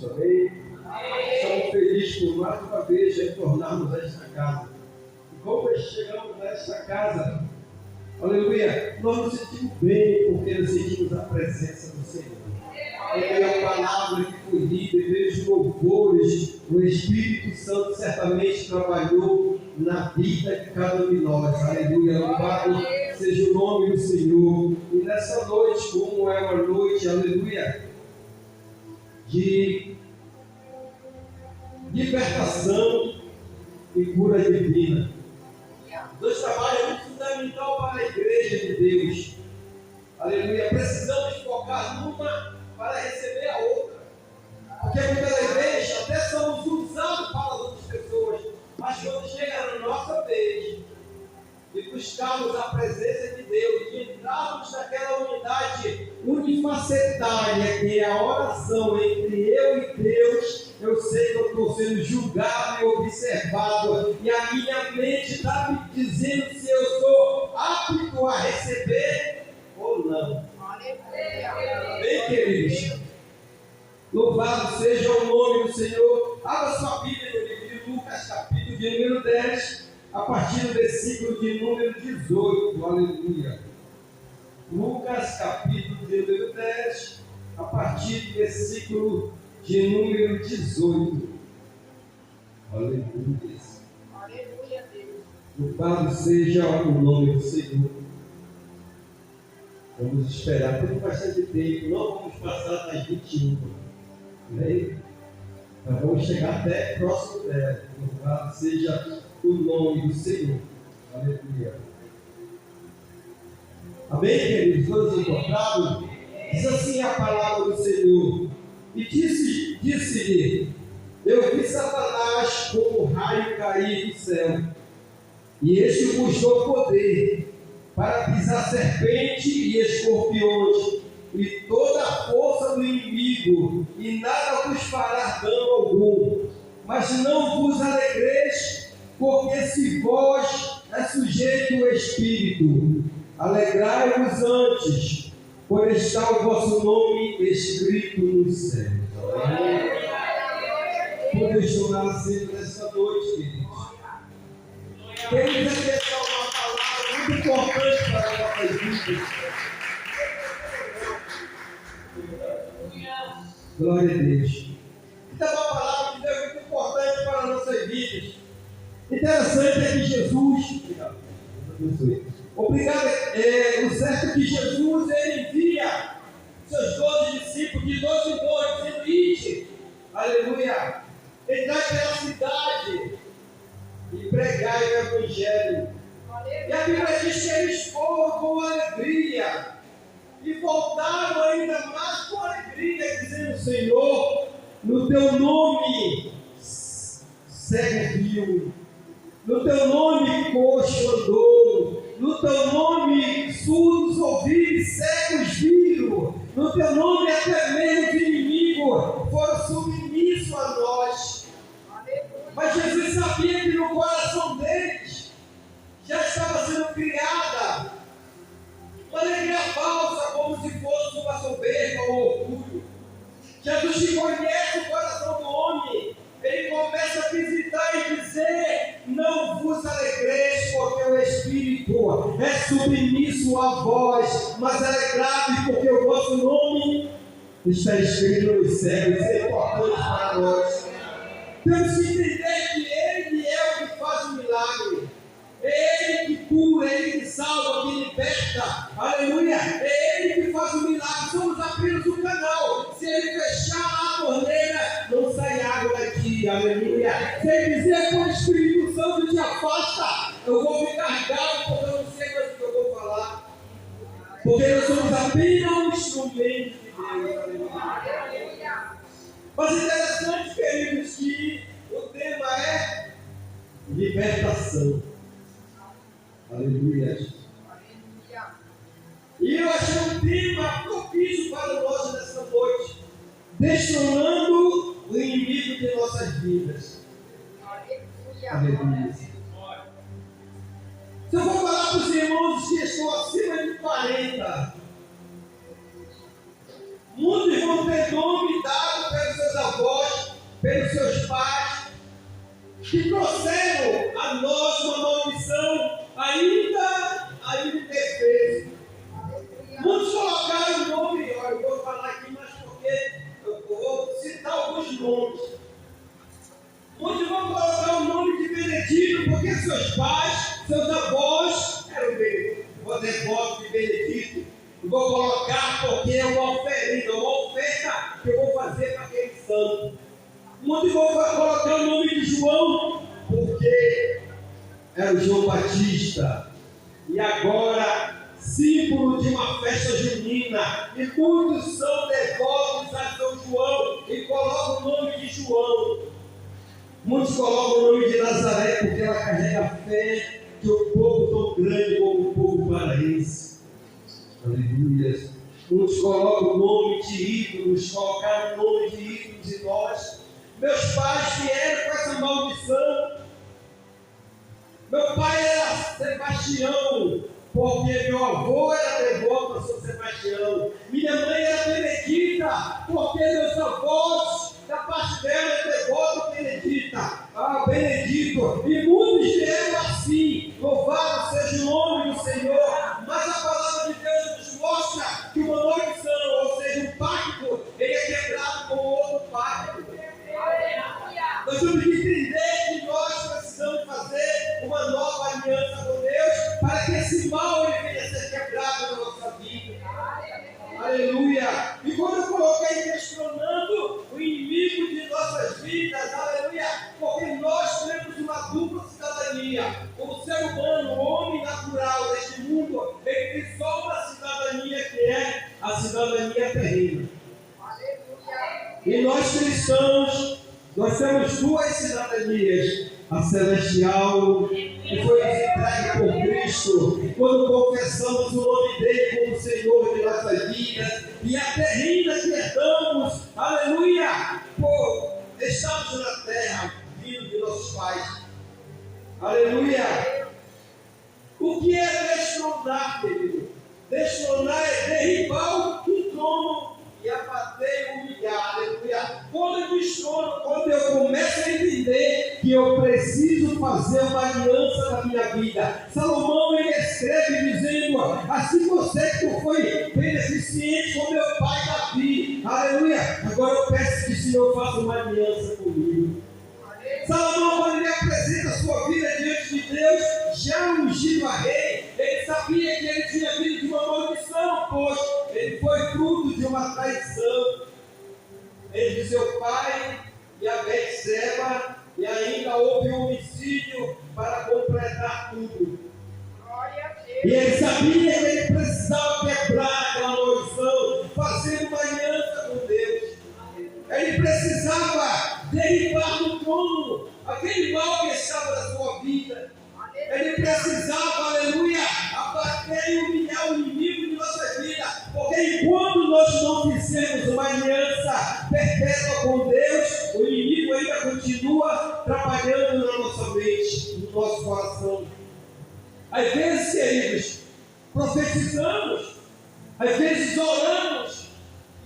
Jesus, amém? Estamos felizes por mais uma vez retornarmos a esta casa. E como chegamos a esta casa, aleluia, nós nos sentimos bem porque nós sentimos a presença do Senhor. Aleluia, a palavra que foi lida, vejo louvores, o Espírito Santo certamente trabalhou na vida de cada um de nós. Aleluia, louvado seja o nome do Senhor. E nessa noite, como é uma noite, aleluia, de libertação e cura divina. Dois trabalhos muito fundamentais para a igreja de Deus. Aleluia. Precisamos focar numa para receber a outra. Porque muitas vezes até somos usados para as outras pessoas, mas quando chega na nossa vez de buscarmos a presença de Deus, de entrarmos naquela unidade unifacetária que é a oração entre eu e Deus, eu sei que eu estou sendo julgado e observado, e a minha mente está me dizendo se eu sou apto a receber ou não. Bem, queridos, louvado seja o nome do Senhor. Abra sua Bíblia no livro de Lucas, capítulo de número 10, a partir do versículo de número 18, aleluia. Lucas, capítulo de número 10, a partir do versículo de número 18. Aleluia. Aleluia, Deus. Louvado seja o nome do Senhor. Vamos esperar por bastante tempo, não vamos passar das 21. Amém? Mas vamos chegar até próximo dela. Louvado seja o nome do Senhor. Aleluia. Amém, queridos? Todos encontrados? Diz assim a palavra do Senhor. E disse-lhe: eu vi Satanás como um raio cair do céu, e este vos dou poder para pisar serpente e escorpiões, e toda a força do inimigo, e nada vos fará dano algum. Mas não vos alegreis, porque se vós é sujeito o Espírito. Alegrai-vos antes, por estar o vosso nome escrito nos céus. Podemos chorar sempre nessa noite, queridos. Queremos acrescentar uma palavra muito importante para as nossas vidas. Glória a Deus. Então, uma palavra de Deus muito importante para as nossas vidas. Interessante é que Jesus, obrigado, o certo é que Jesus ele envia seus 12 discípulos de 12 em 12, dizendo: ide, aleluia, entrai pela cidade e pregai o Evangelho. E a Bíblia diz que eles foram com alegria e voltaram ainda mais com alegria, dizendo: Senhor, no teu nome cego viu, no teu nome coxo andou, no teu nome surdos ouviram e cegos viram, no teu nome até mesmo os inimigos foram submissos a nós. Mas Jesus sabia que no coração deles já estava sendo criada uma alegria falsa, como se fosse uma soberba ou orgulho. Jesus que conhece o coração do homem, ele começa a visitar e dizer: não vos alegreis, porque o Espírito é submisso a vós, mas alegrai-vos, porque o vosso nome está escrito nos céus. Isso é importante para nós. Temos que entender que Ele é o que faz o milagre. É Ele que cura, é Ele que salva, que liberta. Aleluia! É Ele que faz o milagre. Somos apenas o canal. Se Ele fechar a torneira, não sai água daqui. Aleluia! Se Ele dizer que o Espírito Santo te afasta, eu vou ficar galo porque eu não sei mais o que eu vou falar. Porque nós somos apenas um instrumento de Deus. Aleluia! Mas interessante, queridos, que o tema é libertação. Aleluia. E eu achei um tema propício para nós nessa noite, destronando o inimigo de nossas vidas. Aleluia. Se eu for falar para os irmãos que estão acima de 40, muitos vão ter nome dado pelos seus avós, pelos seus pais, que trouxeram a nós uma maldição ainda indefesa. Muitos colocaram o nome, olha, eu vou falar aqui, mas porque eu vou citar alguns nomes. Muitos vão colocar o nome de Benedito, porque seus pais, seus avós eram devotos de Benedito. Eu vou colocar porque é uma oferta que eu vou fazer para aquele santo. Muitos vão colocar o nome de João, porque era o João Batista. E agora, símbolo de uma festa junina. E muitos são devotos a São João e colocam o nome de João. Muitos colocam o nome de Nazaré porque ela carrega a fé de um povo tão grande como o povo paraense. Aleluia. Muitos colocam o nome de ídolos, colocaram o nome de ídolos em nós. Meus pais vieram com essa maldição. Meu pai era Sebastião, porque meu avô era devoto a São Sebastião. Minha mãe era Benedita, porque meus avós, da parte dela, é devoto a Benedita. Ah, Benedito. E muitos vieram assim. Louvado seja o nome do Senhor. Mas a palavra de Deus nos mostra que uma maldição, ou seja, um pacto, ele é quebrado com outro pacto. Nós temos que entender que nós precisamos fazer uma nova aliança com Deus para que esse mal ele venha a ser quebrado na nossa vida. Aleluia! E quando eu coloquei questionando o inimigo de nossas vidas, aleluia, porque nós temos uma dupla cidadania. O ser humano, o homem natural deste mundo, ele tem só uma cidadania que é a cidadania terrena. E nós cristãos, nós temos duas cidadanias, a celestial, que foi entregue por Cristo, quando confessamos o nome dele como Senhor de nossas vidas, e a terrena que herdamos, aleluia, por estarmos na terra, vindo de nossos pais, aleluia. O que é destronar, querido? Destronar é derribar o trono e abater e humilhar, aleluia. Quando eu destrono, quando eu começo a entender que eu preciso fazer uma aliança na minha vida. Salomão ele escreve dizendo: assim você que tu foi beneficente com meu pai Davi, aleluia. Agora eu peço que o Senhor faça uma aliança comigo. Salomão, quando ele apresenta a sua vida diante de Deus, já ungido a rei, ele sabia que ele tinha vindo de uma maldição, pois ele foi fruto de uma traição entre seu pai e a Betseba, e ainda houve um homicídio para completar tudo. E ele sabia que ele precisava quebrar aquela maldição, fazer uma aliança com Deus. Ele precisava derribar do trono aquele mal que estava na sua vida. Ele precisava, aleluia, abater e humilhar o inimigo de nossa vida. Porque enquanto nós não fizermos uma aliança perpétua com Deus, o inimigo ainda continua trabalhando na nossa mente, no nosso coração. Às vezes, queridos, profetizamos, às vezes oramos,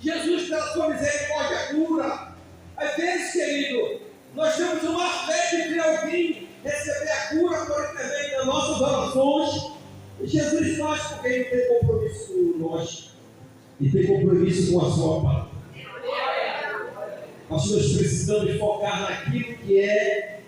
Jesus pela sua misericórdia cura. Às vezes, querido, nós temos uma fé de ver alguém receber a cura por intermédio das nossas orações. E Jesus faz porque ele tem compromisso com nós. E tem compromisso com a sua palavra. Mas nós precisamos focar naquilo que é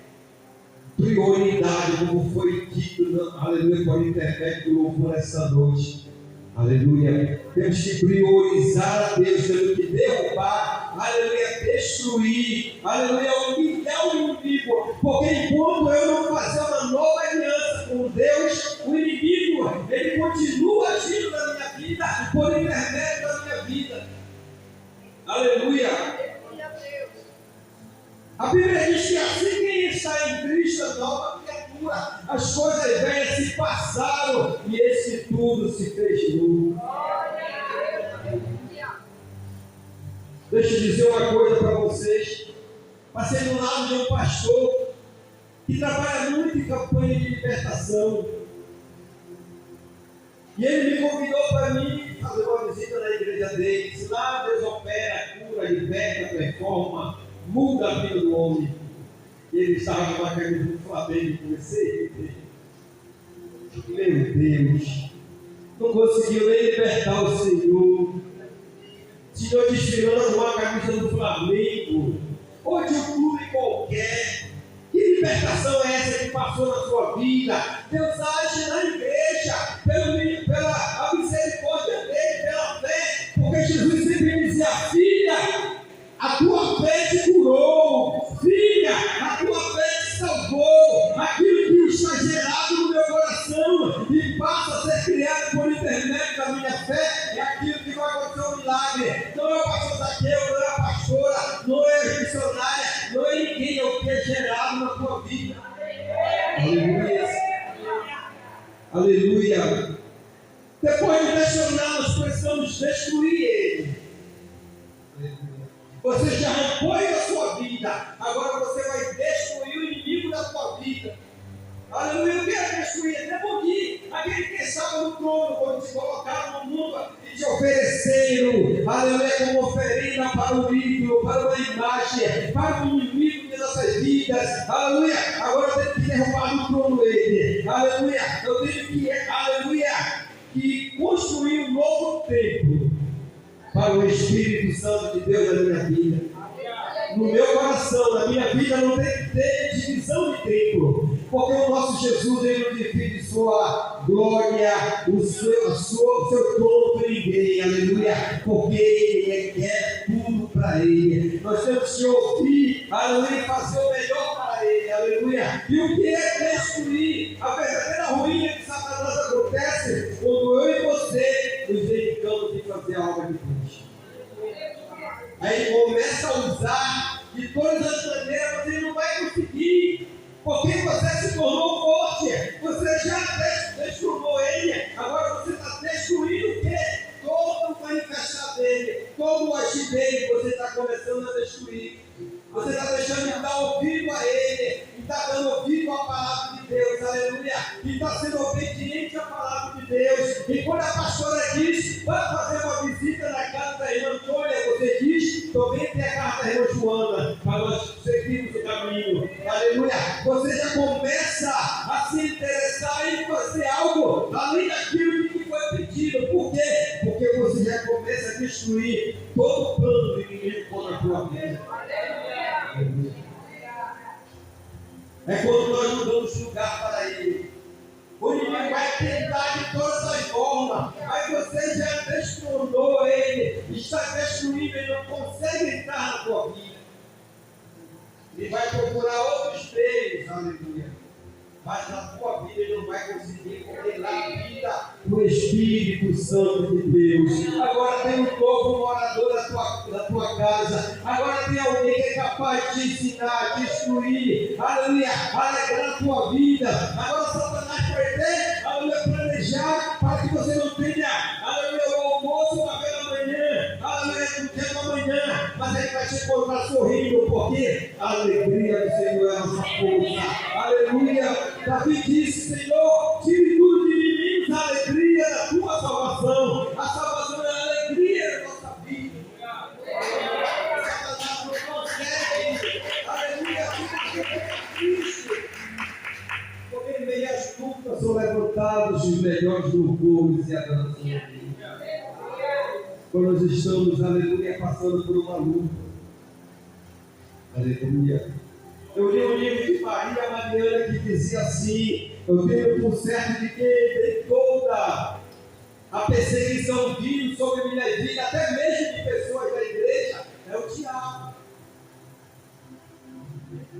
prioridade, como foi dito, aleluia, por intermédio do louvor essa noite. Aleluia. Temos que priorizar a Deus, temos que derrubar, aleluia, destruir, aleluia, humilhar o inimigo. Porque enquanto eu não fazer uma nova aliança com Deus, o inimigo, ele continua agindo na minha vida, por intermédio da minha vida. Aleluia. A Bíblia diz que assim quem está em Cristo é nova criatura. As coisas velhas se passaram e esse tudo se fez novo. Deixa eu dizer uma coisa para vocês. Passei do lado de um pastor que trabalha muito em campanha de libertação. E ele me convidou para mim fazer uma visita na igreja dele. Disse lá Deus opera, cura, liberta, reforma. muda a vida do homem. Ele estava numa camisa do Flamengo e comecei a ver. Meu Deus, não conseguiu nem libertar o Senhor. Senhor desfilando com uma camisa do Flamengo, ou de um clube qualquer. Que libertação é essa que passou na sua vida? Deus age na igreja, pela misericórdia dele, pela fé, porque Jesus sempre dizia: filha, a tua fé te curou, filha, a tua fé te salvou. Aquilo que está gerado no meu coração e passa a ser criado por intermédio da minha fé, é aquilo que vai acontecer um milagre. Não é o pastor Zaqueu, não é a pastora, não é a missionária, não é ninguém, é o que é gerado na tua vida. Aleluia. Aleluia. Depois de questionar, nós precisamos destruir ele. Você já arrancou da sua vida, agora você vai destruir o inimigo da sua vida. Aleluia. O que é destruir? É demolir aquele que estava no trono, quando te colocaram no mundo e te ofereceram, aleluia, como oferenda para o ídolo, para uma imagem, para o inimigo de nossas vidas. Aleluia. Agora eu tenho que derrubar no trono ele. Aleluia. Eu tenho que, aleluia, que construir um novo templo para o Espírito Santo de Deus na minha vida. No meu coração, na minha vida, não tem que ter divisão de templo, porque o nosso Jesus, ele não divide sua glória, o seu trono para ninguém, aleluia, porque ele quer tudo para ele. Nós temos que ouvir, aleluia, e fazer o melhor para ele, aleluia. E o que é destruir? A verdadeira ruína de Satanás acontece quando eu e você nos dedicamos em fazer a obra de Deus. Aí ele começa a usar de todas as maneiras, você não vai conseguir, porque você se tornou forte, você já destruiu ele, agora você está destruindo o quê? Todo o manifestar dele, todo o agir dele, você está começando a destruir. Você está deixando de dar ouvido a ele, e está dando ouvido à palavra de Deus, aleluia, e está sendo obediente à palavra de Deus. E quando a pastora diz, vai fazer uma visita na casa da irmã Antônia, você diz, também tem a casa da irmã Joana, para nós seguirmos o caminho, aleluia. Você já começa a se interessar em fazer algo além daquilo que foi pedido. Por quê? Porque você já começa a destruir todo o plano do inimigo contra a tua vida. É quando nós mudamos lugar para ele. O inimigo vai tentar de todas as formas. Aí você já destronou ele, está destruindo, ele não consegue entrar na tua vida. Ele vai procurar outros meios, aleluia. Mas na tua vida ele não vai conseguir, porque na vida o Espírito Santo de Deus. Agora tem um novo morador da tua casa. Agora tem alguém que é capaz de te ensinar, de instruir, aleluia, alegrar a tua vida. Agora Satanás vai ter, aleluia, planejar para que você não tenha, aleluia, o almoço, o café da manhã, aleluia, no dia da manhã. Mas ele vai te encontrar sorrindo, porque a alegria do Senhor é a nossa força. Aleluia. Davi disse: Senhor, tire tudo de mim, a alegria da tua salvação. A salvação é a alegria da nossa vida. Satanás não consegue, aleluia, Cristo. Porque em meio às lutas são levantados os melhores louvores e adorações. Quando nós estamos, aleluia, passando por uma luta, aleluia. Eu li um livro de Maria Mariana que dizia assim: eu tenho por certo de que em toda a perseguição vindo sobre minha vida, até mesmo de pessoas da igreja, é o diabo.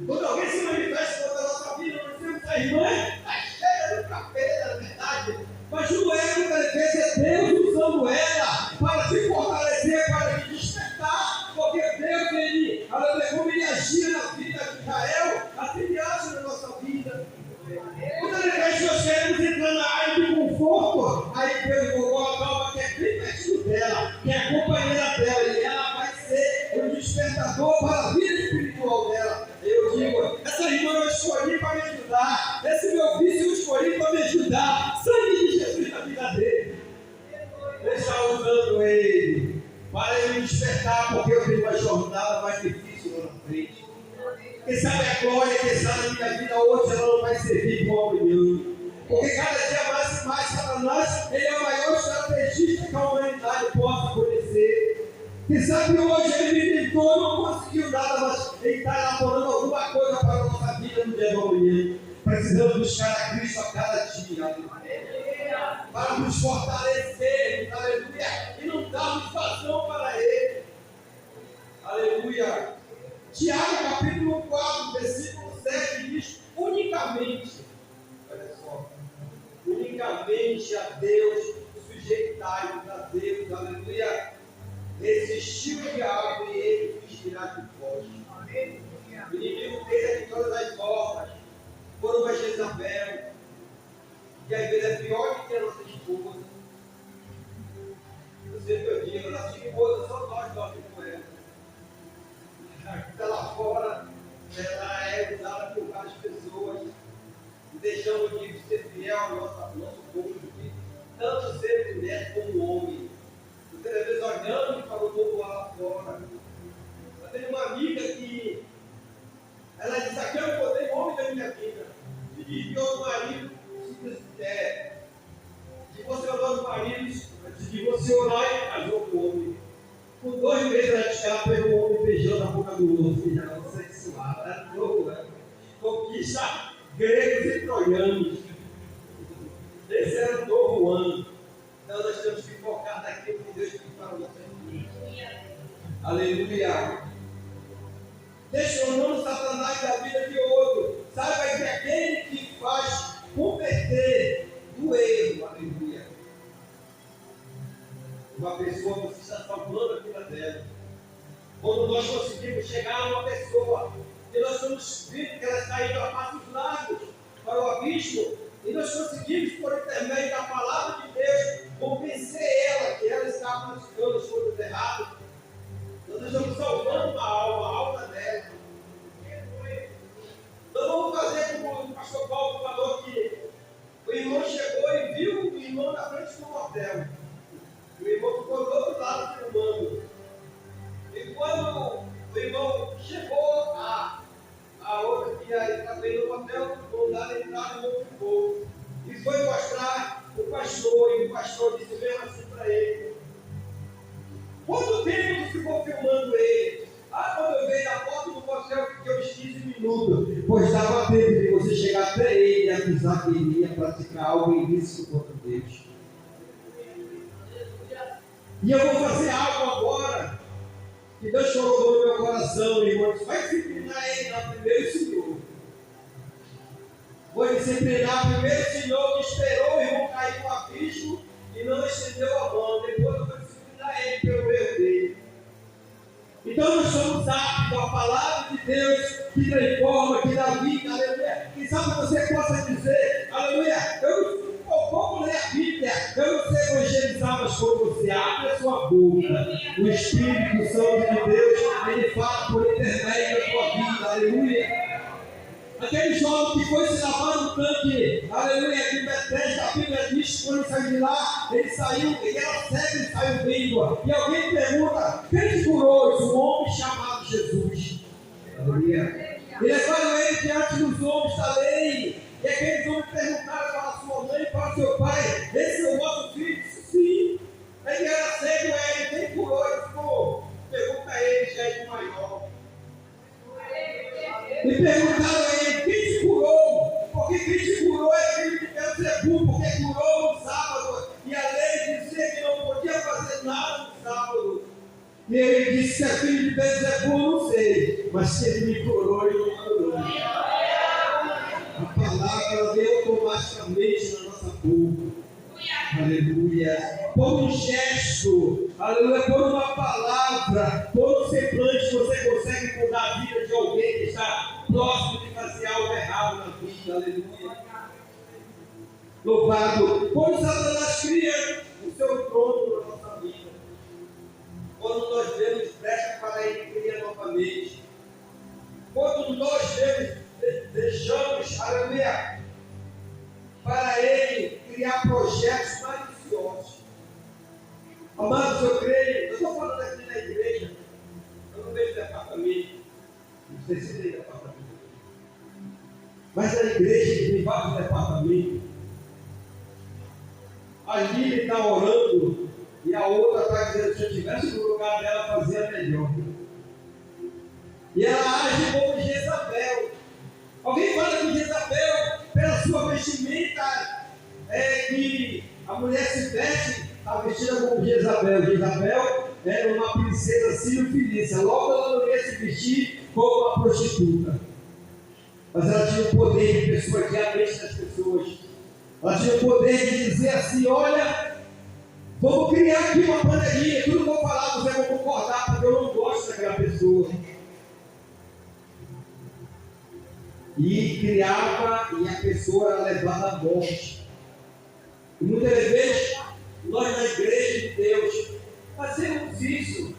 Quando alguém se manifesta contra a nossa vida, nós temos a irmã, está cheia do capeta, na verdade. Mas no ego da igreja é Deus usando ela para te fortalecer, para te despertar, porque Deus, ele, como ele agia na vida de Israel, assim ele age na nossa vida. Quando nós queremos entrar na área de conforto, aí Deus colocou a alma que é bem pertinho dela, que é a companheira dela, e ela vai ser o despertador para a vida espiritual dela. Eu digo, essa irmã eu escolhi para me ajudar, esse meu vício eu escolhi para me ajudar. Sangue de Jesus na vida dele. Deixa usando ele para ele me despertar, porque eu tenho uma jornada mais difícil lá na frente. Quem sabe a glória que está na minha vida hoje, ela não vai servir para amanhã. Porque cada dia mais e mais, Satanás, ele é o maior estrategista que a humanidade possa conhecer. Quem sabe hoje ele me tentou, não conseguiu nada, mas ele está elaborando alguma coisa para a nossa vida no dia de amanhã. Precisamos buscar a Cristo a cada dia, para nos fortalecer, aleluia, e não darmos vazão para Ele, aleluia. Tiago capítulo 4, versículo 7 diz: unicamente, olha só, unicamente a Deus, sujeitai-vos a Deus, aleluia. Resistiu o diabo e ele fugirá de vós. O inimigo fez aqui todas as formas, foram para Jezabel, que às vezes é pior do que a nossa esposa. Eu sempre digo, a nossa esposa, só nós dormimos com ela. Está lá fora, ela é usada por várias pessoas, e deixamos de ser fiel ao nosso cônjuge, tanto ser mulher como homem. Você às vezes olhando para o povo lá fora. Eu tenho uma amiga que ela disse: aqui eu botei o homem da minha vida. E que o marido se você orar no marido, se você orar e casou com o homem. Com 2 meses ela estava pelo homem beijando a boca do outro, e ela sexual, era louco, né? Conquista gregos e troianos. Esse era o novo ano. Então nós temos que focar naquilo que Deus tem para nós. Aleluia. Questionando Satanás da vida de outro. Saiba que aquele que faz converter do erro, aleluia. Uma pessoa, você está salvando a vida dela. Quando nós conseguimos chegar a uma pessoa e nós estamos vendo que ela está indo a passos largos para o abismo, e nós conseguimos, por intermédio da palavra de Deus, convencer ela que ela estava praticando as coisas erradas. Nós estamos salvando uma alma dela. Nós vamos fazer como o pastor Paulo falou, que o irmão chegou e viu o irmão na frente do motel. O irmão ficou do outro lado filmando. E quando o irmão chegou a outra que ia também no motel, vão dar entrada e não ficou. E foi mostrar o pastor, e o pastor disse mesmo assim para ele: quanto tempo você ficou filmando ele? Quando eu veio da porta do motel, fiquei uns 15 minutos. Pois dava tempo de você chegar até ele e avisar que ele ia praticar algo ilícito contra Deus. E eu vou fazer algo agora que Deus colocou no meu coração, irmãos. Vai disciplinar ele na primeiro Senhor. Vou disciplinar primeiro o Senhor que esperou o irmão cair no abismo e não estendeu a mão. Depois eu vou disciplinar ele pelo erro dele. Então nós somos aptos à palavra de Deus que transforma, que dá vida, aleluia. Quem sabe você possa dizer, aleluia, eu pouco ler a Bíblia, eu não sei evangelizar, mas quando você abre a sua boca, o Espírito Santo de Deus, ele fala por intermédio da sua vida, aleluia. Aquele jovem que foi se lavar no tanque, aleluia, de Betesda, a Bíblia diz que quando ele saiu de lá, ele saiu, ele era cego e saiu vendo. E alguém pergunta: quem te curou? Isso, um homem chamado Jesus. Aleluia. E levaram ele diante dos homens da lei. E aqueles homens perguntaram para a sua mãe e para o seu pai: esse é o vosso filho? Sim. Ele era cego, ele quem curou? Ele ficou. Pergunta a ele, já é de maior. E perguntaram a ele: quem te curou? Porque quem te curou é filho de Beelzebul, porque curou no sábado. E a lei dizia que não podia fazer nada no sábado. E ele disse: se é filho de Beelzebul, não sei, mas que ele me curou, ele me curou. A palavra veio automaticamente na nossa boca. Aleluia. Por um gesto, aleluia, por uma palavra, por um semblante, você consegue mudar a vida de alguém que está próximo de fazer algo errado na vida. Aleluia. Louvado. Quando Satanás cria o seu trono na nossa vida, quando nós vemos brecha para ele criar novamente, quando nós deixamos, aleluia, para ele criar projetos maliciosos. Amados, eu creio, eu estou falando aqui na igreja, eu não vejo departamento, sei se tem departamento. Mas na igreja tem vários departamentos. Ali ele está orando e a outra está dizendo que se eu estivesse no lugar dela, fazia melhor. E ela age como Jezabel. Alguém fala que Jezabel, pela sua vestimenta, que a mulher se veste, está vestida como Jezabel. Jezabel era uma princesa sírio-fenícia. Logo ela não ia se vestir como uma prostituta. Mas ela tinha o poder de persuadir a mente das pessoas. Ela tinha o poder de dizer assim: olha, vamos criar aqui uma pandemia, tudo que eu falar você vai concordar, porque eu não gosto daquela pessoa. E criava, e a pessoa era levada à morte. E muitas vezes, nós na igreja de Deus, fazemos isso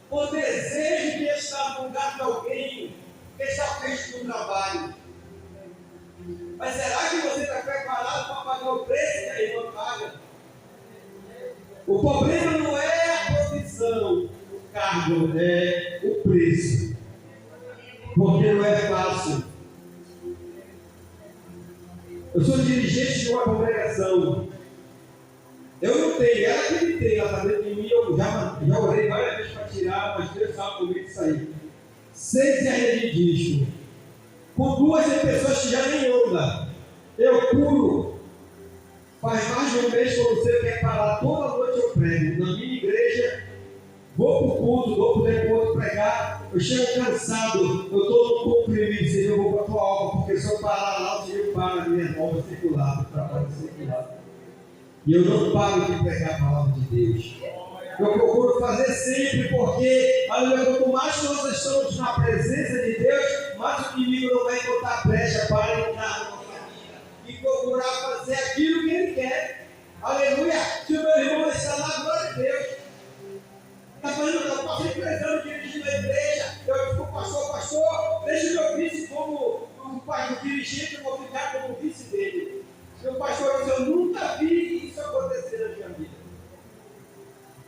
por desejo de estar no lugar de alguém que está feito no trabalho. Mas será que você está preparado para pagar o preço que a irmã paga? O problema não é a posição, o cargo, é o preço. Porque não é fácil. Eu sou dirigente de uma congregação. Eu não tenho, ela que me tem, ela está dentro de mim. Eu já orei várias vezes para tirar, mas Deus sabe como é que sair. 6 reais de disco. Com 2 pessoas que já nem andam. Eu curo. Faz mais de um mês que você quer parar. Toda noite eu prego. Na minha igreja, vou para o culto, vou para o depois pregar. Eu chego cansado. Eu estou no comprimido. Senhor, eu vou para a tua obra. Porque se eu parar lá, o Senhor para a minha obra circular. Trabalho circular. E eu não paro de pregar a palavra de Deus. Eu procuro fazer sempre, porque quanto mais nós estamos na presença de Deus, mais o inimigo não vai encontrar brecha para entrar na nossa vida e procurar fazer aquilo que ele quer. Aleluia! Se o meu irmão está lá, glória a Deus. Está fazendo, eu passei 3 anos dirigindo a igreja. Eu digo, pastor, deixa meu vice como o dirigente, eu vou ficar como vice dele. Meu pastor, eu nunca vi isso acontecer na minha vida.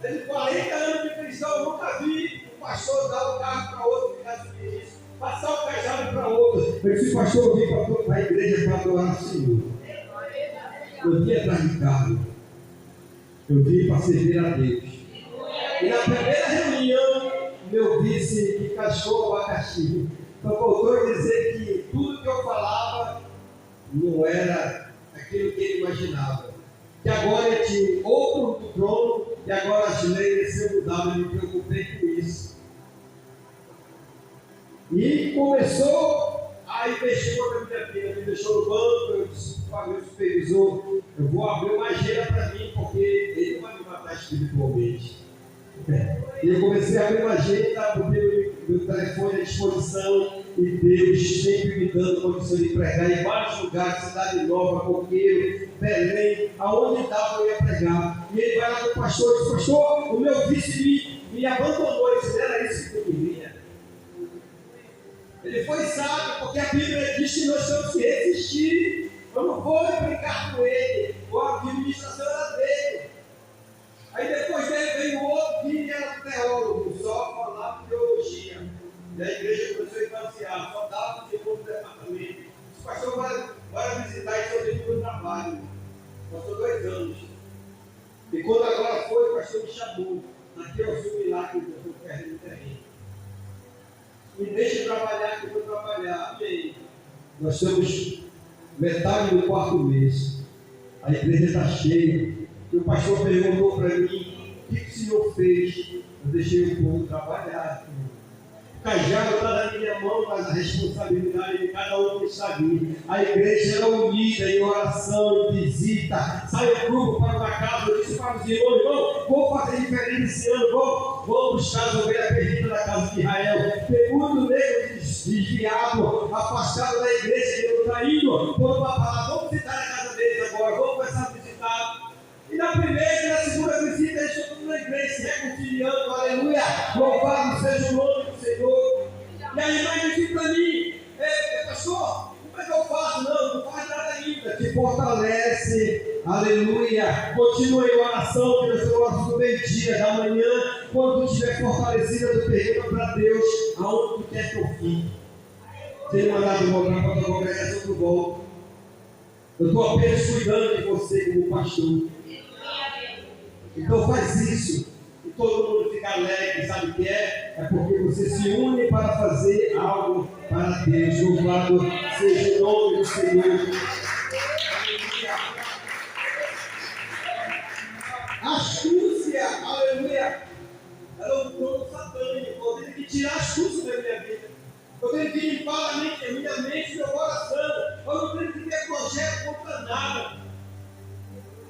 Desde 40 anos de cristão, eu nunca vi um pastor dar o carro para outro, ficar sobre isso, passar o cajado para outro. Eu disse, pastor, eu vim para a igreja para adorar o Senhor. Eu vim atrás de carro. Eu vim para servir a Deus. E na primeira reunião, meu vice me cascou o abacaxi. Então voltou a dizer que tudo que eu falava não era aquilo que ele imaginava. Que agora eu tinha outro no trono, e agora as leis iam mudar, eu me preocupei com isso. E começou a investir na minha vida, me deixou no banco, eu disse para o meu supervisor, eu vou abrir uma agenda para mim, porque ele não vai me matar espiritualmente. E eu comecei a abrir uma agenda, porque meu telefone à disposição, e Deus sempre me dando condição de pregar em vários lugares, Cidade Nova, Coqueiro, Belém, aonde dava eu ia pregar. E ele vai lá com o pastor e diz, pastor, o meu vice me abandonou. Ele disse, era isso que eu queria. Ele foi sábio, porque a Bíblia diz que nós temos que resistir. Eu não vou brincar com ele, a administração era dele. Aí depois dele veio outro que era teólogo, só falava teologia. E a igreja começou a influenciar, só dava o segundo departamento. O pastor vai visitar e seu livro do trabalho. Passou 2 anos. E quando agora foi, o pastor me chamou. Aqui eu assumi lá que eu estou perdendo terreno. Me deixa trabalhar que eu vou trabalhar. Amém. Nós temos metade do 4º mês. A igreja está cheia. E o pastor perguntou para mim, o que o senhor fez? Eu deixei o povo trabalhar. O cajado está na minha mão, mas a responsabilidade de cada um que está aqui. A igreja é unida em oração, em visita. Sai o grupo para uma casa, eu disse para os irmãos, vou fazer diferente esse ano, vou buscar as ovelhas perdidas da casa de Israel. Tem muito negro desviado, afastado da igreja, que não está indo. Vamos falar, vamos visitar a casa deles agora, vamos começar a visitar. E na primeira e na segunda visita, eles estão na igreja se reconciliando, aleluia. Louvado seja o nome do Senhor. E a irmã disse para mim, pastor, como é que eu faço? Não faz nada ainda. Te fortalece, aleluia. Continue em oração, que nós estamos no meio-dia da manhã. quando tu estiver fortalecida, tu pergunta para Deus aonde tu quer que eu fique. Tem mandado voltar para a tua congregação, tu volta. Eu estou apenas cuidando de você como pastor. Então faz isso. E todo mundo fica alegre, sabe o que é? É porque você se une para fazer algo para Deus. Louvado seja o nome do Senhor. Astúcia, aleluia. Ela é um trono satânico. Eu tenho que tirar a astúcia da minha vida. Eu tenho que limpar a minha mente, meu coração. Eu não tenho que ter projeto contra nada.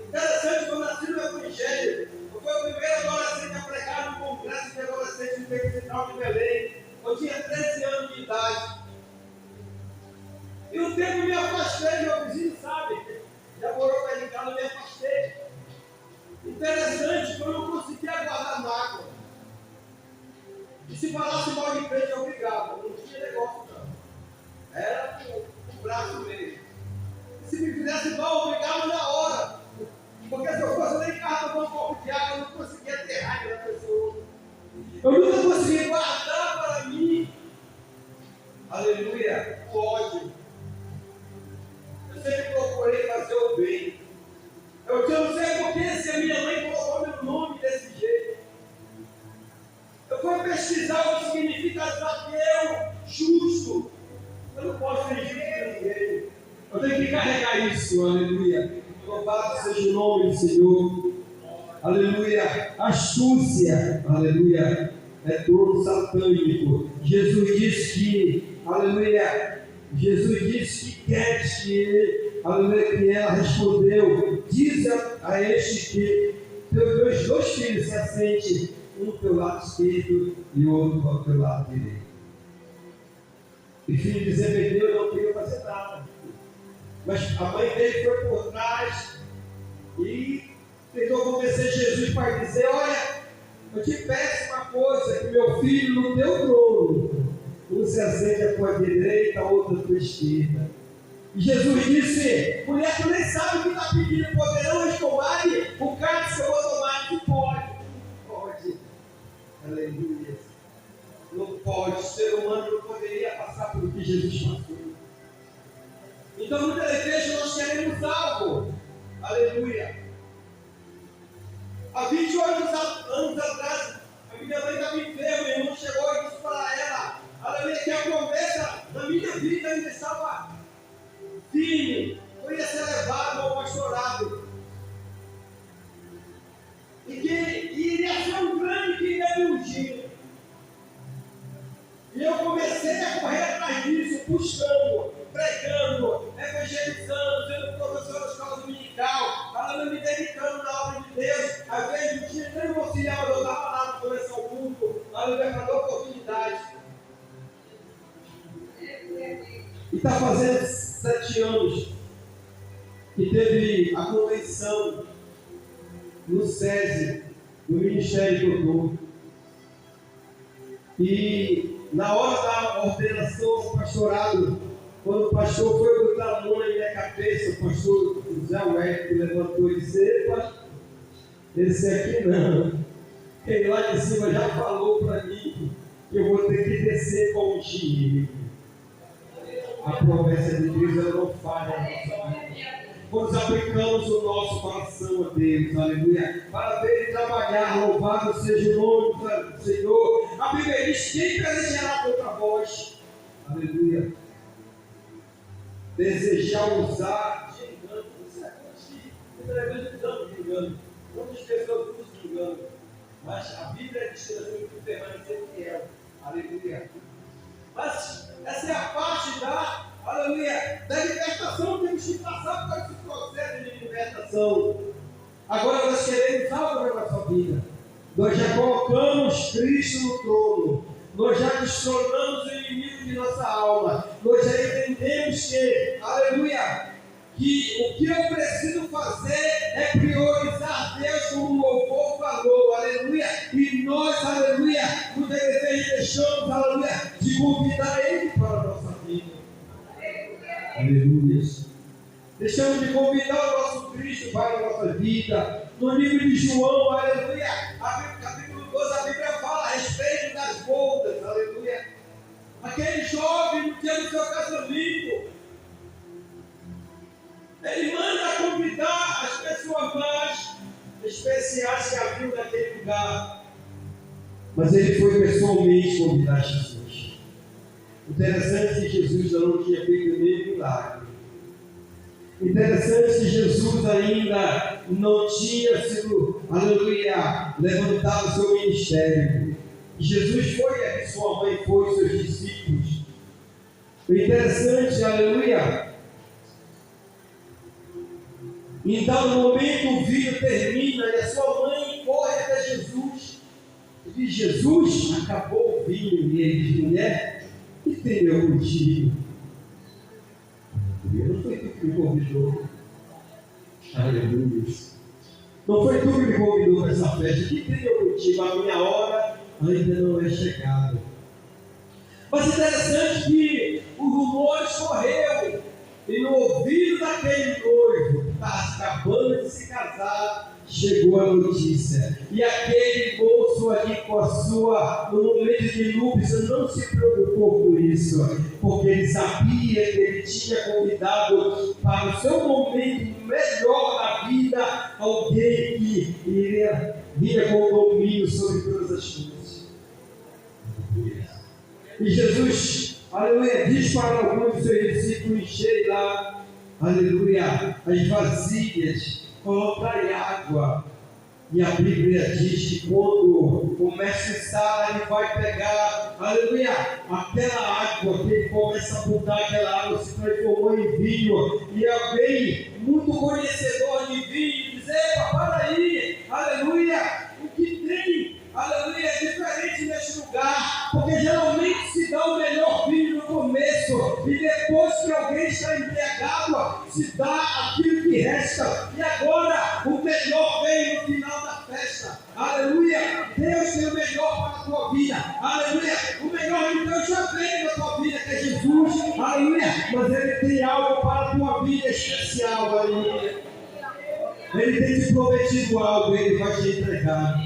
Interessante, quando eu nasci no Evangelho, eu fui o primeiro adolescente a pregar no congresso de adolescentes do Beco Central de Belém. Eu tinha 13 anos de idade. E um tempo me afastei, meu vizinho sabe. Já morou para ele em casa, eu me afastei. Interessante, que eu não conseguia guardar mágoa. E se falasse mal de crente, eu brigava. Não tinha negócio, não. Era o braço mesmo. E se me fizesse mal, eu brigava na hora. Porque se eu fosse lá em casa com um copo de água, eu não conseguia ter raiva da pessoa. Eu nunca consegui guardar para mim, aleluia, o ódio. Eu sempre procurei fazer o bem. Eu não sei porque se a minha mãe colocou meu nome desse jeito. Eu fui pesquisar o que significa Zaqueu, justo. Eu não posso fingir que ninguém. Eu tenho que carregar isso, aleluia. Louvado seja o nome do Senhor. Aleluia. Astúcia, aleluia. É trono satânico. Jesus disse que, aleluia. Jesus disse que quer que ele, aleluia, que ela respondeu: diz a este que teus dois filhos se assentem, um ao teu lado esquerdo e outro ao teu lado direito. E filho de Zebedeu não queria fazer nada. Mas a mãe dele foi por trás e tentou convencer Jesus para dizer: olha, eu te peço uma coisa, que meu filho no teu trono, um se assente à tua direita, outro à tua esquerda. E Jesus disse: mulher, tu nem sabe o que está pedindo, poderão eles tomarem o cálice que eu vou tomar? Tu pode. Pode. Aleluia. Não pode. O ser humano não poderia passar por o que Jesus passou. Então, muitas vezes nós queremos algo. Aleluia. Há 28 anos atrás, a minha mãe estava enferma, meu irmão chegou e disse para ela: aleluia, que a promessa da minha vida ainda estava firme, eu ia ser levado ao pastorado. E que iria ser um grande que ia me ungir. E eu comecei a correr atrás disso, buscando, pregando, evangelizando, sendo professor da escola dominical, me dedicando na obra de Deus. Às vezes não tinha nem um auxiliar, eu estava lá no começo ao culto, para dar oportunidade. E está fazendo 7 anos que teve a convenção no SESI, no Ministério do Doutor. E na hora da ordenação do pastorado, quando o pastor foi botar a mão na minha cabeça, o pastor José Wellington levantou e disse: epa, esse aqui não. Ele lá de cima já falou para mim que eu vou ter que descer com o dinheiro. A promessa de Deus ela não falha na nossa vida. Quando aplicamos o nosso coração a Deus, aleluia, para ver Ele trabalhar, louvado seja o nome do Senhor. A Bíblia diz: quem pelejará contra vós? Aleluia. Desejar usar de engano, isso é evangelizando de engano. Muitas pessoas usam de engano, mas a Bíblia diz que nós temos que permanecer fiel. Aleluia. Mas essa é a parte da, aleluia, da libertação. Temos que passar por esse processo de libertação. Agora nós queremos algo na nossa vida. Nós já colocamos Cristo no trono. Nós já destronamos o inimigo de nossa alma. Nós já entendemos que, aleluia, que o que eu preciso fazer é priorizar Deus como o louvor falou, aleluia. E nós, aleluia, muitas vezes deixamos, aleluia, de convidar Ele para a nossa vida. Aleluia. Deixamos de convidar o nosso Cristo para a nossa vida. No livro de João, aleluia, capítulo 14, a Bíblia fala a respeito das bodas, aleluia. Aquele jovem no dia do seu casamento, ele manda convidar as pessoas mais especiais que haviam naquele lugar. Mas ele foi pessoalmente convidar Jesus. Interessante que Jesus não tinha feito nenhum milagre. Interessante que Jesus ainda não tinha sido, aleluia, levantado o seu ministério. E Jesus foi, sua mãe foi, seus discípulos. O interessante, aleluia. Então, no momento, o vinho termina e a sua mãe corre até Jesus. E diz: Jesus, acabou o vinho. E ele diz: mulher, o que tem eu contigo? Não foi tu que me convidou. Aleluia. Não foi tu que me convidou para essa festa. O que tem eu contigo? A minha hora ainda não é chegada. Mas interessante que o rumor correu. E no ouvido daquele noivo que estava acabando de se casar, chegou a notícia. E aquele moço ali no momento de núpcias, não se preocupou com isso, porque ele sabia que ele tinha convidado para o seu momento melhor da vida alguém que iria vir com domínio sobre todas as coisas. E Jesus, aleluia, diz para alguns dos seus discípulos encherem lá, aleluia, as vasilhas, colocarem água. E a Bíblia diz que quando começa ele vai pegar, aleluia, aquela água, que ele começa a botar aquela água, se transformou em vinho. E alguém muito conhecedor de vinho diz: epa, para aí, aleluia, o que tem, aleluia, é diferente neste lugar, porque geralmente se dá o melhor vinho no começo, e depois que alguém está embriagado, se dá aquilo que resta, e agora o melhor vem no final da festa. Aleluia, Deus tem o melhor para a tua vida, aleluia, o melhor de Deus já veio na tua vida, que é Jesus, aleluia, mas Ele tem algo para a tua vida especial, aleluia. Ele tem te prometido algo, Ele vai te entregar.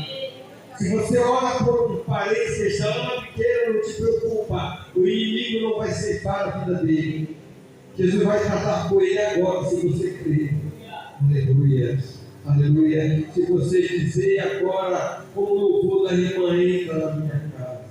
Se você ora por um parente que está lá pequeno, não te preocupa, o inimigo não vai ceifar a vida dele. Jesus vai tratar com ele agora, se você crer. Aleluia, aleluia. Se você dizer agora, como o louvor da irmã entra na minha casa.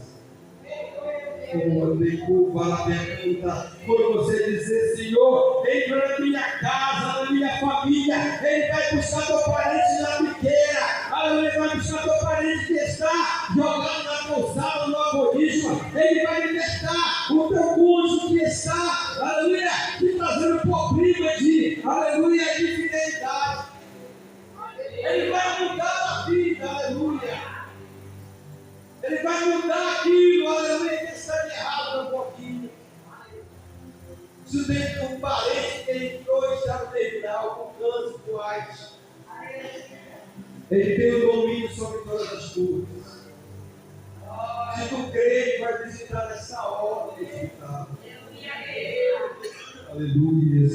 Quando você dizer: Senhor, entra na minha casa, na minha família, Ele vai buscar teu parente na biqueira, Ele vai buscar teu parente que está jogando na calçada, no agonismo, Ele vai libertar o teu cônjuge que está, aleluia, te trazendo problema de, aleluia, de fidelidade. Ele vai mudar a vida, aleluia. Ele vai mudar aquilo, aleluia, que está de errado um pouquinho. Se tem um parente que entrou e está no terminal com câncer, com AIDS, ele tem o domínio sobre todas as coisas. Se tu crê, ele vai visitar nessa hora no hospital. Aleluia.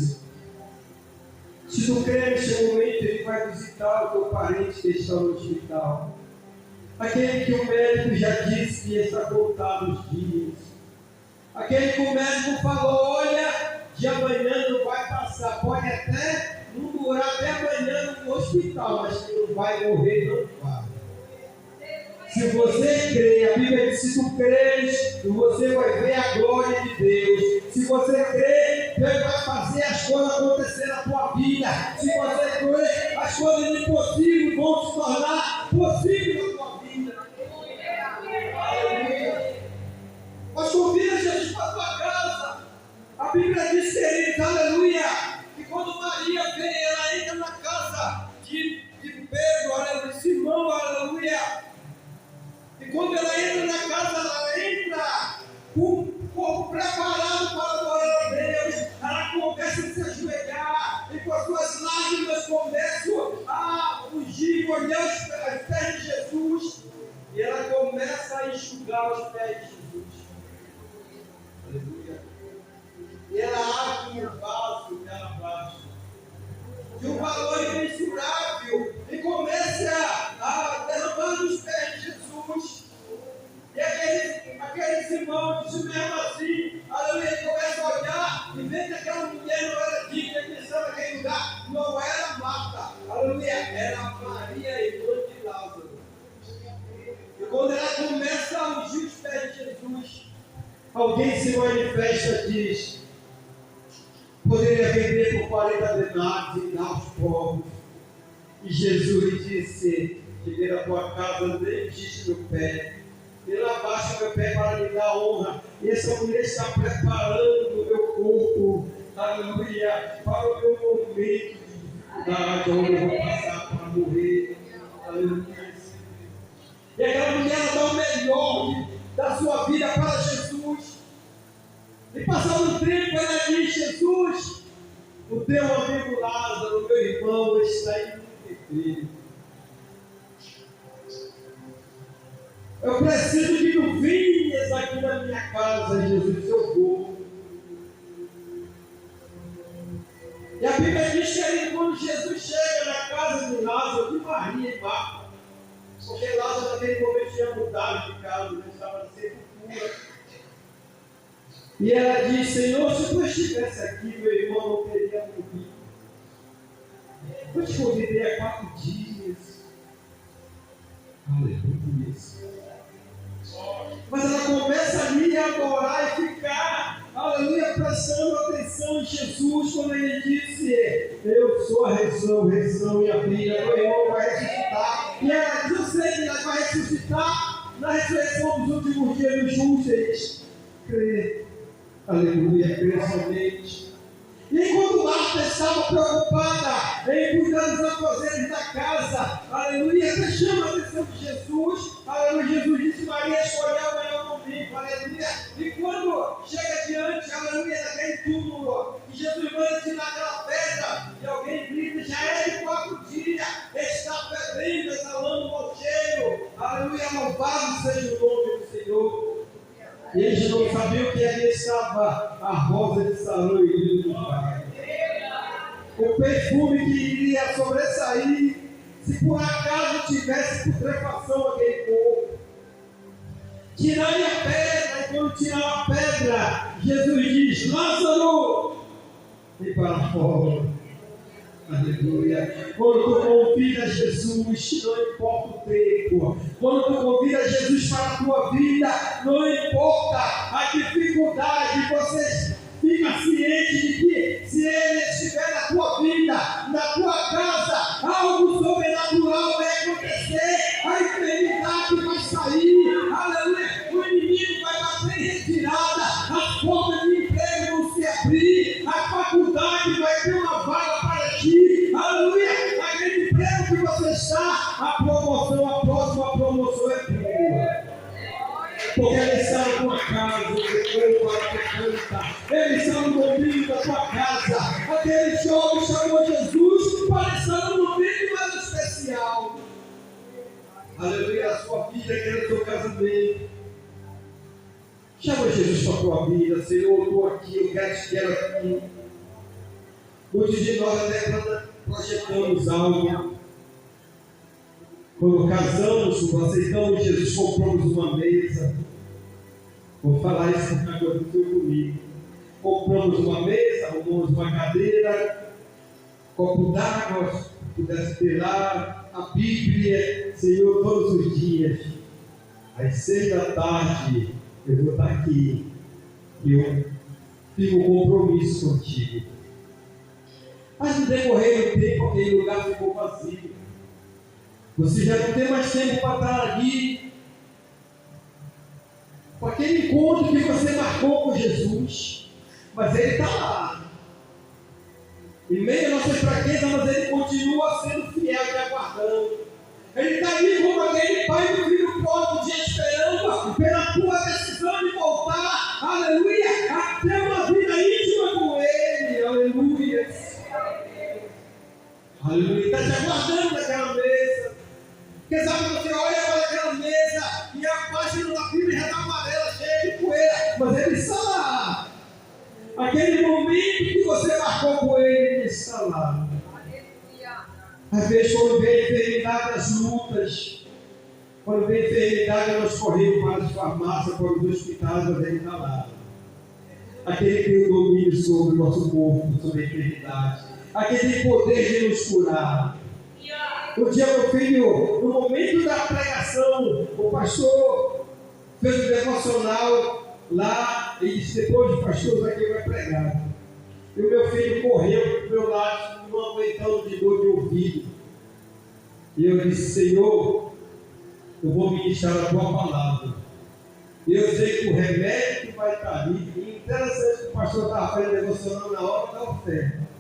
Se tu crê nesse momento, ele vai visitar o teu parente que está no hospital. Aquele que o médico já disse que está contado os dias. Aquele que o médico falou: olha, de amanhã não vai passar. Pode até não durar até amanhã no hospital, mas que não vai morrer, não vai. Se você crê, a Bíblia diz: se tu crês, você vai ver a glória de Deus. Se você crê, Deus vai fazer as coisas acontecer na tua vida. Se você crê, as coisas impossíveis vão se tornar possíveis na tua vida. Mas convida Jesus para a tua casa. A Bíblia diz, queridos, aleluia, que quando Maria vem, ela entra na casa de Pedro, aleluia, de Simão, aleluia. E quando ela entra na casa, ela entra com o corpo preparado para adorar a Deus. Ela começa a se ajoelhar e com as suas lágrimas começam a fugir, molhar os pés de Jesus. E ela começa a enxugar os pés de Jesus. Aleluia. E ela abre um vaso de alabastro de um valor imensurável e começa a derramar nos pés de Jesus. alguém se manifesta e diz: poderia vender por 40 denários e dar aos pobres. E Jesus lhe disse: cheguei na tua casa, nem metiste meu pé, e lá abaixo meu pé para lhe dar honra. E essa mulher está preparando o meu corpo, aleluia, para o meu momento de dificuldade, onde eu vou passar para morrer, aleluia. E aquela mulher dá o melhor da sua vida para Jesus. E passado um tempo, ela diz: Jesus, o teu amigo Lázaro, meu irmão, está em declínio. Eu preciso que tu venhas aqui na minha casa. Jesus, eu vou. E a Bíblia diz que quando Jesus chega na casa de Lázaro, de Maria e Marta, porque Lázaro naquele momento tinha mudado de casa, ele estava sem sepultura. E ela diz: Senhor, se tu estivesse aqui, meu irmão não teria morrido. Eu te convidei há 4 dias. Aleluia. Mas ela começa ali a adorar e ficar, aleluia, prestando atenção em Jesus, quando ele disse: eu sou a ressurreição e a vida, meu irmão vai ressuscitar. E ela diz: eu sei que ela vai ressuscitar na ressurreição dos últimos dias dos justos. Crê, aleluia, crê somente. E enquanto Marta estava preocupada em cuidar dos afazeres da casa, aleluia, você chama a atenção de Jesus, aleluia. Jesus disse: Maria escolheu o melhor momento, aleluia. E quando chega diante, aleluia, daquele túmulo, que Jesus manda tirar aquela pedra, e alguém grita: já é de 4 dias, está fedendo, exalando o mau cheiro, aleluia, louvado seja o nome do Senhor. E eles não sabiam que ali estava a rosa de Sarão e o do Pai. O perfume que iria sobressair se por acaso tivesse putrefação aquele corpo. Tiraram a pedra, e quando tiraram a pedra, Jesus diz: Lázaro, vem para fora. Aleluia. Quando tu convidas Jesus, não importa o tempo. Quando tu convidas Jesus para a tua vida, não importa a dificuldade, você fica ciente de que se Ele estiver na tua vida, na tua casa, algo sobrenatural vai acontecer, a enfermidade vai sair, aleluia, o inimigo vai bater em retirada, as portas de emprego vão se abrir, a faculdade vai ter uma vaga para ti, aleluia, aquele emprego que você está, a promoção, a próxima promoção é tua. Porque Ele está na tua casa, Ele está no domínio da tua casa. Aquele jovem chamou Jesus para estar no momento mais especial. Aleluia, a sua vida, que é o teu casamento. Chama Jesus para a tua vida. Senhor, eu estou aqui, eu quero aqui. Muitos de nós até projetamos algo. Quando casamos, aceitamos Jesus, compramos uma mesa. Vou falar isso porque aconteceu comigo. Compramos uma mesa, arrumamos uma cadeira, copo d'água, pudesse ter lá, a Bíblia, Senhor, todos os dias. Às 6 da tarde, eu vou estar aqui. E eu tenho um compromisso contigo. Mas no decorrer do tempo, aquele lugar ficou vazio. Você já não tem mais tempo para estar aqui. Com aquele encontro que você marcou com Jesus. Mas Ele está lá. Em meio à nossa fraqueza, mas Ele continua sendo fiel e aguardando. Ele está ali como aquele pai do filho pródigo, te esperando pela tua decisão de voltar. Aleluia! A ter uma vida íntima com Ele. Aleluia! Aleluia! Está te aguardando naquela mesa. Porque sabe, você olha para aquela mesa e a página da Bíblia já está amarela, cheia de poeira, mas Ele está lá. Aquele momento que você marcou com Ele está lá. Às vezes, quando vem a enfermidade, as lutas, quando vem a enfermidade, nós corremos para as farmácias, para os hospitais, mas Ele está lá. Aquele que tem o domínio sobre o nosso corpo, sobre a enfermidade. Aquele que tem poder de nos curar. Um dia, meu filho, no momento da pregação, o pastor fez um devocional lá e disse: depois o pastor aqui vai pregar. E o meu filho correu para o meu lado, não aguentando de dor de ouvido. E eu disse: Senhor, eu vou ministrar a tua palavra. E eu sei que o remédio vai estar ali. E interessante que o pastor estava fazendo devocional na hora da oferta.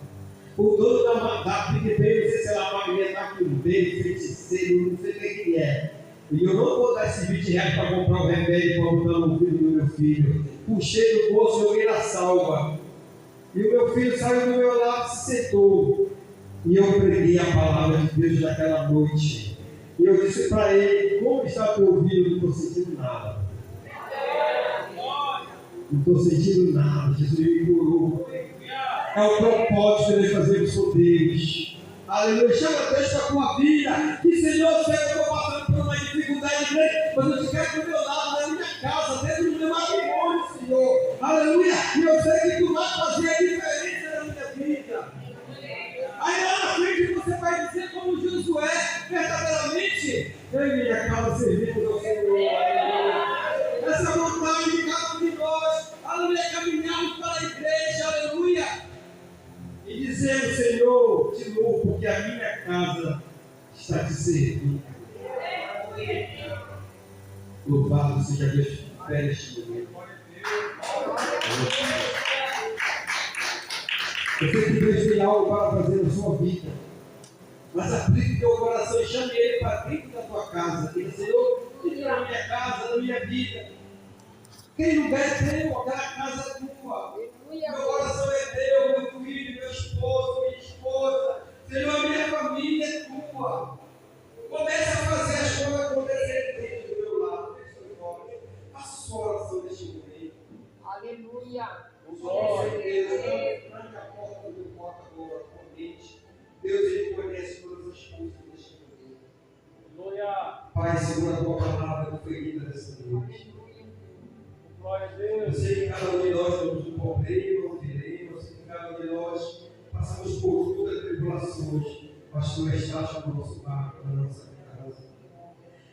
O dono da PicPay, não sei se ela vai me dar com dele, feiticeiro, não sei o que é. E eu não vou dar esses 20 reais para comprar um remédio para botar no filho do meu filho. Puxei do bolso e joguei na salva. E o meu filho saiu do meu lado e se sentou. E eu preguei a palavra de Deus naquela noite. E eu disse para ele: como está teu ouvido? Não estou sentindo nada. Não estou sentindo nada. Jesus me curou. É o propósito de fazermos com Deus. Aleluia. Chama Deus para a tua vida. E Senhor, eu estou passando por uma dificuldade grande, mas eu te quero do meu lado, na minha casa, dentro do meu matrimônio, Senhor. Aleluia. E eu sei que tu vai fazer a diferença na minha vida. Aí lá na frente você vai dizer como Josué, verdadeiramente, eu e minha casa servimos ao Senhor. Essa vontade de cada um de nós, aleluia, caminhamos para a igreja, aleluia. E dizendo: Senhor, te louvo, porque a minha casa está te servindo. Louvado seja Deus neste momento. Eu sei que Deus tem algo para fazer na sua vida, mas aplique teu coração e chame Ele para dentro da tua casa. Diga: Senhor, fique na minha casa, na minha vida. Quem lugar é teu, aquela casa é tua. Meu coração é teu, meu filho, meu esposo, minha esposa. Senhor, minha família é tua. Comece a fazer as coisas acontecerem dentro do meu lado. Faça sua oração neste momento. Aleluia. Os olhos de Deus, tranque a porta do meu quarto agora, comente. Deus, Ele conhece todas as coisas neste momento. Aleluia. Pai, segura a tua palavra que foi lida nessa noite. Glória a Deus. Eu sei que cada um de nós temos um problema, um dilema. Eu sei que cada um de nós passamos por muitas tribulações, mas tu estás no nosso barco, na nossa casa.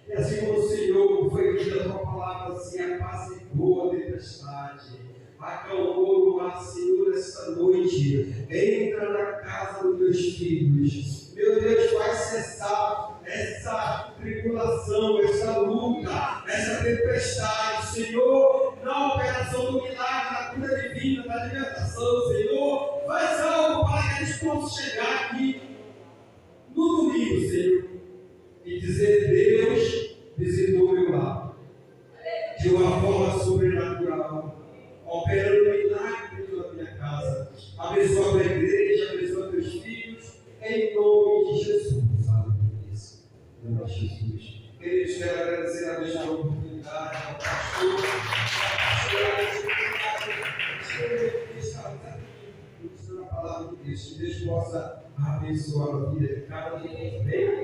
E assim como o Senhor foi lida a tua palavra, assim apaciguou a tempestade, acalmou o mar, Senhor, esta noite. Entra na casa dos teus filhos. Meu Deus, vai cessar essa tribulação, essa luta, essa tempestade, Senhor, na operação do milagre, na cura divina, na libertação, Senhor. Faz algo para que eles possam chegar aqui no domingo, Senhor, e dizer: Deus visitou meu lar de uma forma sobrenatural, operando milagre dentro da minha casa. Abençoa a tua igreja, abençoa teus filhos, em nome de Jesus. Em nome de Jesus. Queridos, quero agradecer a Deus pela oportunidade, ao pastor, a palavra de Deus. Que Deus possa abençoar a vida de cada um de nós bem.